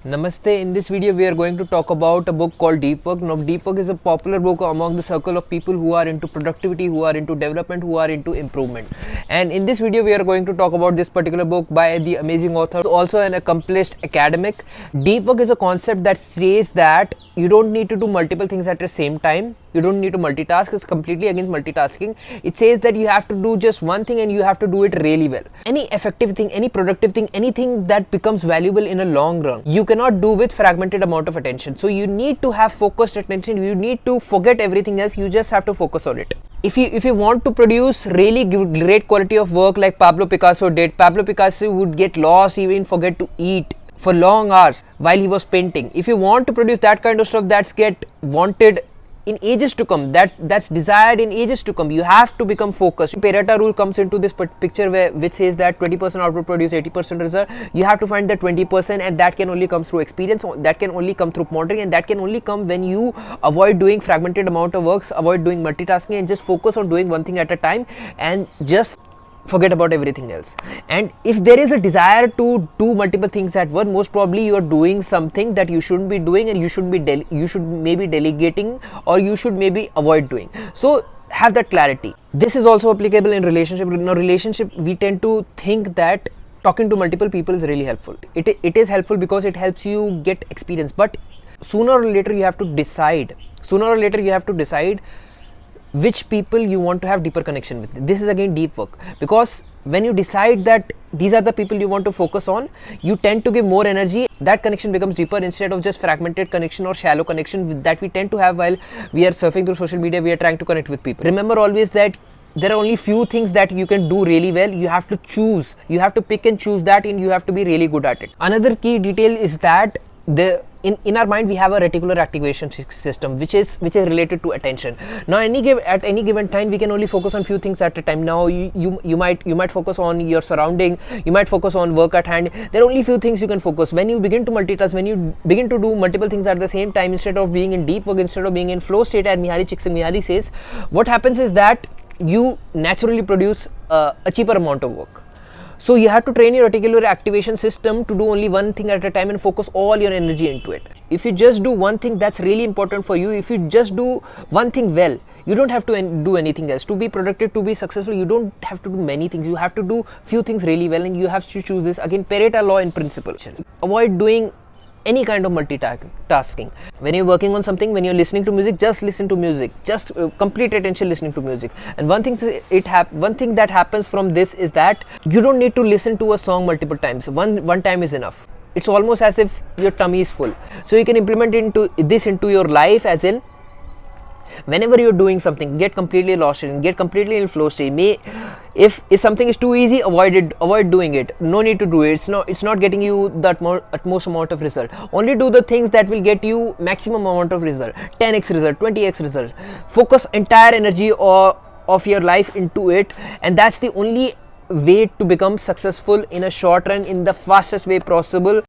Namaste. In this video, we are going to talk about a book called Deep Work. Now, Deep Work is a popular book among the circle of people who are into productivity, who are into development, who are into improvement. And in this video, we are going to talk about this particular book by the amazing author, also an accomplished academic. Deep Work is a concept that says that you don't need to do multiple things at the same time. You don't need to multitask. It's completely against multitasking. It says that you have to do just one thing and you have to do it really well. Any effective thing, any productive thing, anything that becomes valuable in a long run, you cannot do with fragmented amount of attention. So you need to have focused attention. You need to forget everything else. You just have to focus on it. If you want to produce really great quality of work like Pablo Picasso did, Pablo Picasso would get lost, even forget to eat for long hours while he was painting. If you want to produce that kind of stuff that's get wanted in ages to come, that's desired in ages to come, you have to become focused. Pareto rule comes into this picture which says that 20% output produce 80% result. You have to find that 20%, and that can only come through experience, that can only come through pondering, and that can only come when you avoid doing fragmented amount of works, avoid doing multitasking, and just focus on doing one thing at a time and just forget about everything else. And if there is a desire to do multiple things at once, most probably you are doing something that you shouldn't be doing, and you should maybe delegating, or you should maybe avoid doing. So have that clarity. This is also applicable in relationship. In a relationship, we tend to think that talking to multiple people is really helpful. It is helpful because it helps you get experience, but sooner or later you have to decide which people you want to have deeper connection with. This is again deep work, because when you decide that these are the people you want to focus on, you tend to give more energy. That connection becomes deeper instead of just fragmented connection or shallow connection that we tend to have while we are surfing through social media. We are trying to connect with people. Remember always that there are only few things that you can do really well. You have to choose, you have to pick and choose that, and you have to be really good at it. Another key detail is that in our mind we have a reticular activation system which is related to attention. Now at any given time we can only focus on few things at a time. Now you might focus on your surrounding, you might focus on work at hand. There are only few things you can focus. When you begin to multitask, when you begin to do multiple things at the same time, instead of being in deep work, instead of being in flow state, as Mihaly Csikszentmihalyi says, what happens is that you naturally produce a cheaper amount of work. So you have to train your reticular activation system to do only one thing at a time and focus all your energy into it. If you just do one thing that's really important for you, if you just do one thing well, you don't have to do anything else. To be productive, to be successful, you don't have to do many things. You have to do few things really well, and you have to choose this. Again, Pareto law in principle. Avoid doing any kind of multitasking. When you're working on something, when you're listening to music, just listen to music. Just complete attention listening to music. And one thing that happens from this is that you don't need to listen to a song multiple times. One time is enough. It's almost as if your tummy is full. So you can implement into your life, as in whenever you're doing something, get completely lost in, get completely in flow state. If something is too easy, avoid doing it. No need to do it. It's not getting you the utmost amount of result. Only do the things that will get you maximum amount of result, 10x result, 20x result. Focus entire energy of your life into it, and that's the only way to become successful in a short run, in the fastest way possible.